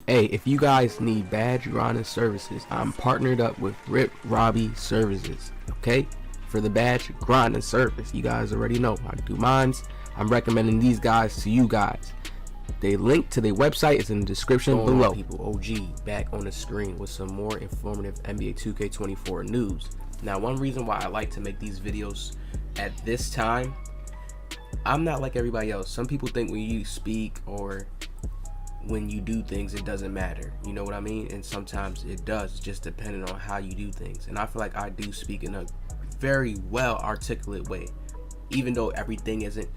Hey, if you guys need badge grinding services, I'm partnered up with Rip Robbie Services, okay? For the badge grinding service, you guys already know I do mines. I'm recommending these guys to you guys. The link to their website is in the description below. People, OG back on the screen with some more informative NBA 2K24 news. Now, one reason why I like to make these videos at this time, I'm not like everybody else. Some people think when you speak or when you do things, it doesn't matter. You know what I mean? And sometimes it does, just depending on how you do things. And I feel like I do speak in a very well articulate way. Even though everything isn't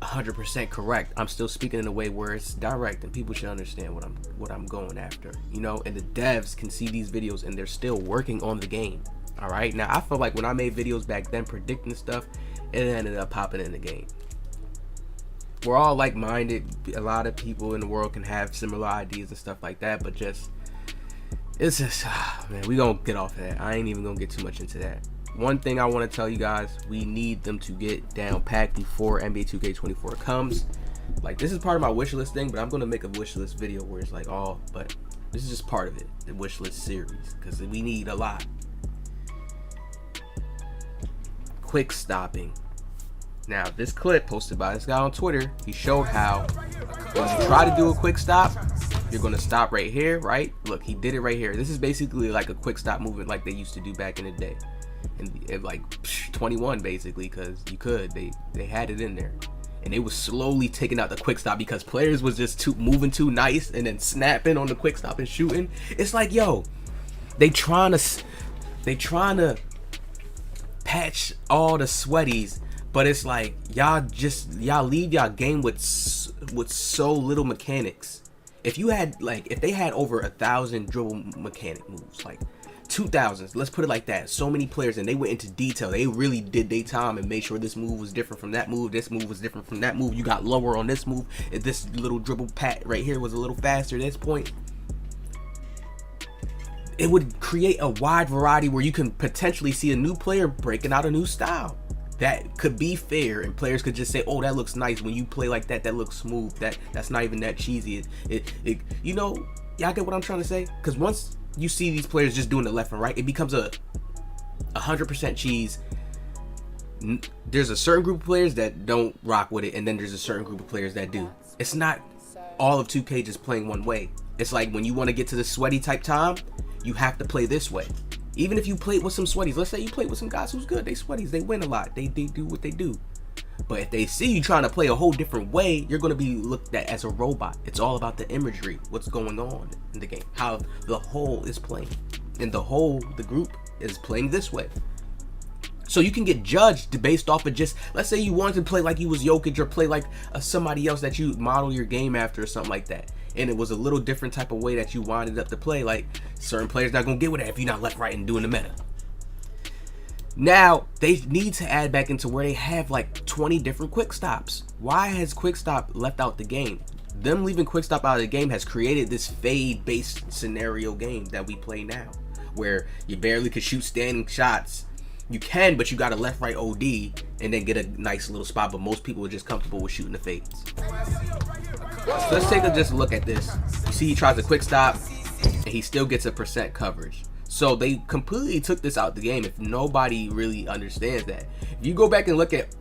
100% correct, I'm still speaking in a way where it's direct and people should understand what I'm going after, you know. And the devs can see these videos and they're still working on the game. All right, now I feel like when I made videos back then predicting stuff, it ended up popping in the game. We're all like-minded. A lot of people in the world can have similar ideas and stuff like that, but it's just man, we gonna get off of that. I ain't even gonna get too much into that. One thing I want to tell you guys, we need them to get down packed before NBA 2K24 comes. Like, this is part of my wish list thing, but I'm gonna make a wish list video where it's like all, but this is just part of it, the wish list series, because we need a lot. Quick stopping. Now, this clip posted by this guy on Twitter, he showed how when you try to do a quick stop, you're gonna stop right here, right? Look, he did it right here. This is basically like a quick stop movement like they used to do back in the day. And like 21 basically, because you could, they had it in there. And they was slowly taking out the quick stop because players was just moving too nice and then snapping on the quick stop and shooting. It's like, yo, they trying to patch all the sweaties, but it's like y'all leave y'all game with so little mechanics. If they had over 1,000 dribble mechanic moves, like 2,000, let's put it like that, so many players, and they went into detail, they really did their time and made sure this move was different from that move, this move was different from that move, you got lower on this move, if this little dribble pat right here was a little faster at this point, it would create a wide variety where you can potentially see a new player breaking out a new style that could be fair, and players could just say, oh, that looks nice. When you play like that, that looks smooth, that's not even that cheesy. It you know, y'all get what I'm trying to say? Because once you see these players just doing it left and right, it becomes a 100% cheese. There's a certain group of players that don't rock with it, and then there's a certain group of players that do. It's not all of 2K just playing one way. It's like when you want to get to the sweaty type time, you have to play this way. Even if you played with some sweaties, let's say you played with some guys who's good, they sweaties, they win a lot, they do what they do. But if they see you trying to play a whole different way, you're going to be looked at as a robot. It's all about the imagery, what's going on in the game, how the whole is playing. And the group is playing this way. So you can get judged based off of just, let's say you wanted to play like you was Jokic or play like somebody else that you model your game after or something like that. And it was a little different type of way that you wanted up to play. Like, certain players not going to get with that if you're not left, right, and doing the meta. Now, they need to add back into where they have like 20 different quick stops. Why has quick stop left out the game? Them leaving quick stop out of the game has created this fade-based scenario game that we play now, where you barely could shoot standing shots. You can, but you got a left, right OD and then get a nice little spot. But most people are just comfortable with shooting the fades. So let's take a just look at this. You see, he tries a quick stop and he still gets a % coverage. So they completely took this out the game. If nobody really understands that, if you go back and look at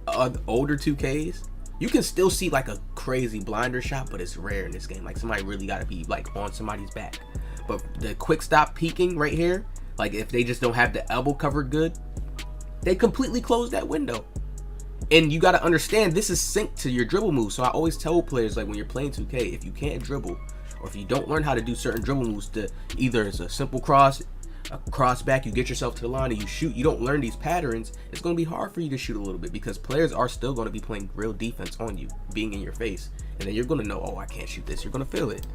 older 2Ks, you can still see like a crazy blinder shot, but it's rare in this game. Like, somebody really got to be like on somebody's back. But the quick stop peeking right here, like if they just don't have the elbow covered good, they completely close that window. And you got to understand, this is synced to your dribble moves. So I always tell players, like, when you're playing 2K, if you can't dribble, or if you don't learn how to do certain dribble moves, to either it's a simple cross, a cross back, you get yourself to the line and you shoot, you don't learn these patterns, it's going to be hard for you to shoot a little bit, because players are still going to be playing real defense on you, being in your face. And then you're going to know, oh, I can't shoot this. You're going to feel it.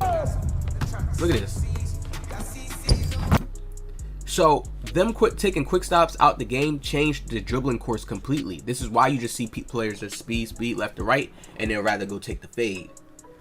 Look at this. So them taking quick stops out the game changed the dribbling course completely. This is why you just see players just speed left to right, and they'll rather go take the fade,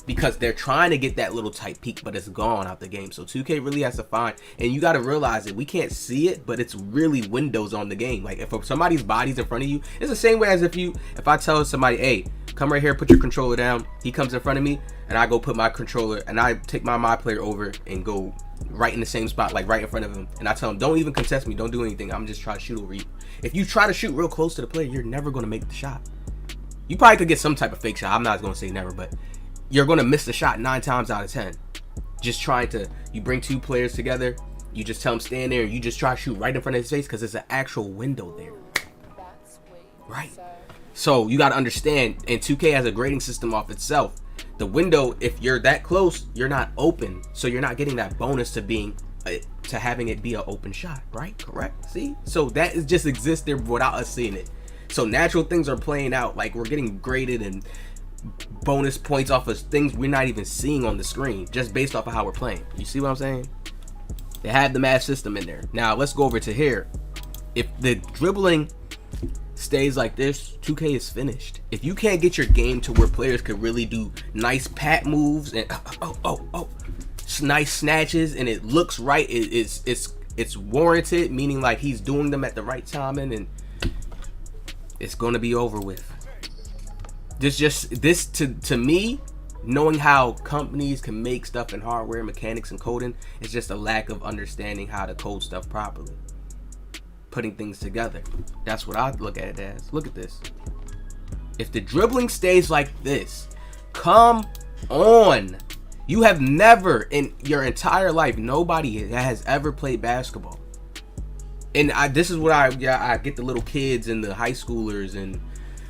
because they're trying to get that little tight peak, but it's gone out the game. So 2K really has to find, and you got to realize that we can't see it, but it's really windows on the game. Like, if somebody's body's in front of you, it's the same way as if I tell somebody, hey, Come right here, put your controller down. He comes in front of me, and I go put my controller, and I take my player over and go right in the same spot, like right in front of him. And I tell him, don't even contest me, don't do anything. I'm just trying to shoot over you. If you try to shoot real close to the player, you're never going to make the shot. You probably could get some type of fake shot. I'm not going to say never, but you're going to miss the shot 9 times out of 10. Just trying to, you bring 2 players together, you just tell them stand there, and you just try to shoot right in front of his face because there's an actual window there. Right? So you got to understand, and 2K has a grading system off itself. The window, if you're that close, you're not open, so you're not getting that bonus to being to having it be an open shot, right? Correct. See, so that is just exists there without us seeing it. So natural things are playing out, like we're getting graded and bonus points off of things we're not even seeing on the screen, just based off of how we're playing. You see what I'm saying? They have the math system in there. Now let's go over to here. If the dribbling stays like this, 2K is finished. If you can't get your game to where players could really do nice pat moves and nice snatches, and it looks right, it's warranted, meaning like he's doing them at the right timing, and it's gonna be over with. This to me, knowing how companies can make stuff in hardware, mechanics, and coding, is just a lack of understanding how to code stuff properly. Putting things together. That's what I look at it as. Look at this. If the dribbling stays like this, come on. You have never in your entire life, nobody has ever played basketball. And this is what I get the little kids and the high schoolers and,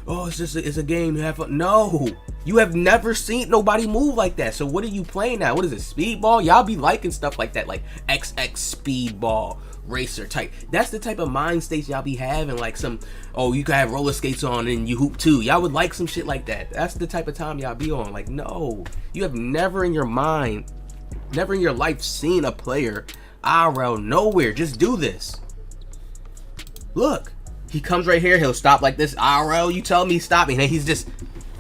oh, it's a game, you have fun. No, you have never seen nobody move like that. So what are you playing now? What is it, speedball? Y'all be liking stuff like that, like XX speedball, racer type. That's the type of mind states y'all be having, like some, oh, you can have roller skates on and you hoop too. Y'all would like some shit like that. That's the type of time y'all be on. Like, no, you have never in your mind, never in your life seen a player IRL nowhere just do this. Look, he comes right here, he'll stop like this, IRL, you tell me stop, and then he's just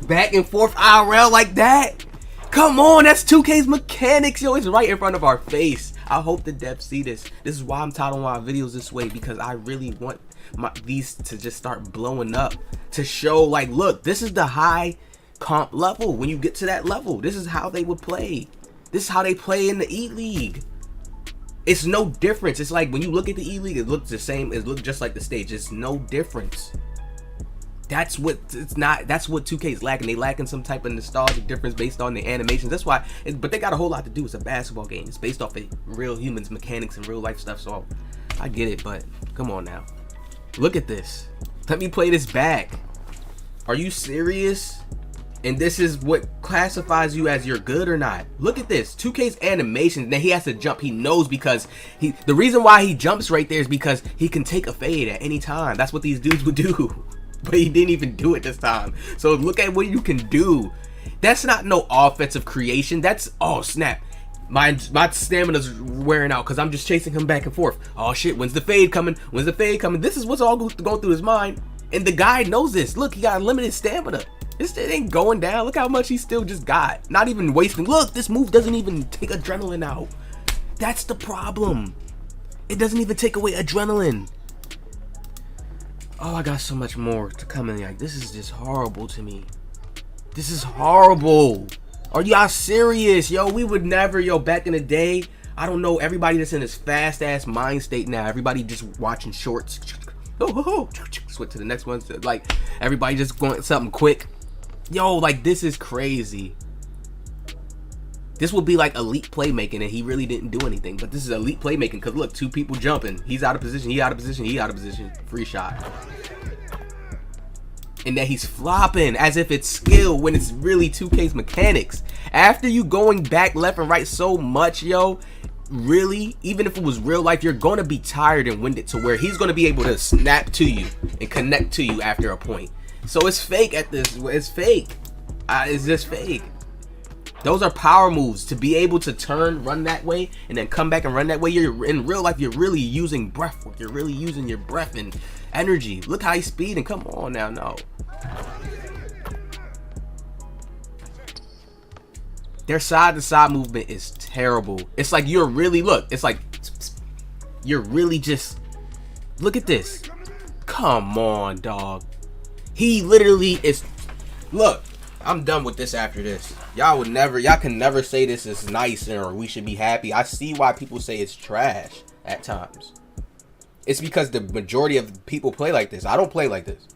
back and forth IRL like that. Come on, that's 2K's mechanics, yo. It's right in front of our face. I hope the devs see this. This is why I'm titling my videos this way, because I really want these to just start blowing up, to show like, look, this is the high comp level. When you get to that level, this is how they would play. This is how they play in the E-League. It's no difference. It's like when you look at the E-League, it looks the same. It looks just like the stage. It's no difference. That's what it's not. That's what 2K is lacking. They lacking some type of nostalgic difference based on the animations. That's why. But they got a whole lot to do. It's a basketball game. It's based off of real humans, mechanics, and real life stuff. So I get it. But come on now, look at this. Let me play this back. Are you serious? And this is what classifies you as you're good or not. Look at this. 2K's animation. Then he has to jump. He knows because the reason why he jumps right there is because he can take a fade at any time. That's what these dudes would do. But he didn't even do it this time. So look at what you can do. That's not no offensive creation. That's, oh snap, my stamina's wearing out because I'm just chasing him back and forth. Oh shit, when's the fade coming? When's the fade coming? This is what's all going through his mind. And the guy knows this. Look, he got limited stamina. This shit ain't going down. Look how much he still just got. Not even wasting. Look, this move doesn't even take adrenaline out. That's the problem. It doesn't even take away adrenaline. Oh, I got so much more to come in. Like, this is just horrible to me. This is horrible. Are y'all serious? Yo, we would never, yo, back in the day, I don't know, everybody that's in this fast ass mind state now, everybody just watching shorts. Switch to the next one. Like, everybody just going something quick. Yo, like, this is crazy. This would be like elite playmaking, and he really didn't do anything. But this is elite playmaking because look, 2 people jumping. He's out of position. He out of position. He out of position. Free shot. And then he's flopping as if it's skill when it's really 2K's mechanics. After you going back left and right so much, yo, really, even if it was real life, you're going to be tired and winded to where he's going to be able to snap to you and connect to you after a point. So it's fake at this. It's fake. It's just fake. Those are power moves. To be able to turn, run that way, and then come back and run that way. You're in real life, you're really using breath work. You're really using your breath and energy. Look how he's speeding. Come on now, no. Their side to side movement is terrible. It's like you're really, look, it's like you're really just, look at this. Come on, dog. He literally is, look, I'm done with this after this. Y'all can never say this is nice or we should be happy. I see why people say it's trash at times. It's because the majority of people play like this. I don't play like this.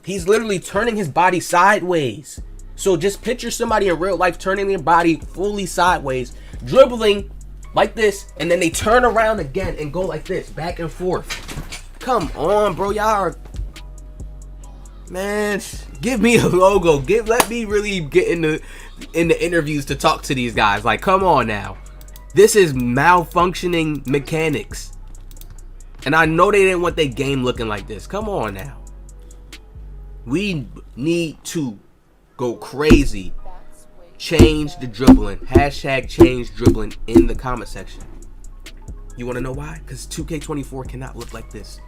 He's literally turning his body sideways. So just picture somebody in real life turning their body fully sideways, dribbling like this, and then they turn around again and go like this, back and forth. Come on, bro. Y'all are... Man, give me a logo. Let me really get in the interviews to talk to these guys. Like, come on now. This is malfunctioning mechanics. And I know they didn't want their game looking like this. Come on now. We need to go crazy. Change the dribbling. Hashtag change dribbling in the comment section. You want to know why? Because 2K24 cannot look like this.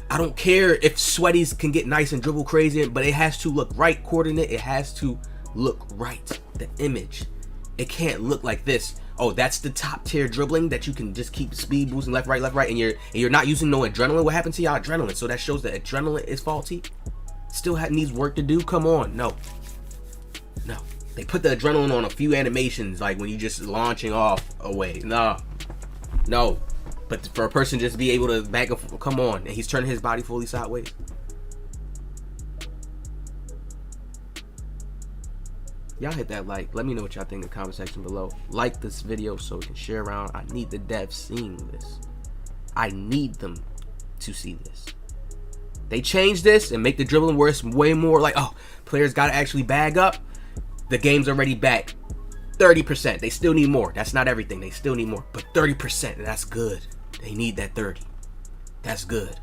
I don't care if sweaties can get nice and dribble crazy, but it has to look right. Coordinate. It has to look right. The image. It can't look like this. Oh, that's the top tier dribbling that you can just keep speed boosting left, right, and you're not using no adrenaline. What happened to y'all adrenaline? So that shows that adrenaline is faulty. Still needs work to do. Come on, no. They put the adrenaline on a few animations, like when you just launching off away. No. But for a person just be able to back up, come on, and he's turning his body fully sideways. Y'all hit that like. Let me know what y'all think in the comment section below. Like this video so we can share around. I need the devs seeing this. I need them to see this. They change this and make the dribbling worse, way more like, oh, players got to actually bag up. The game's already back 30%. They still need more. That's not everything. They still need more. But 30%, that's good. They need that 30. That's good.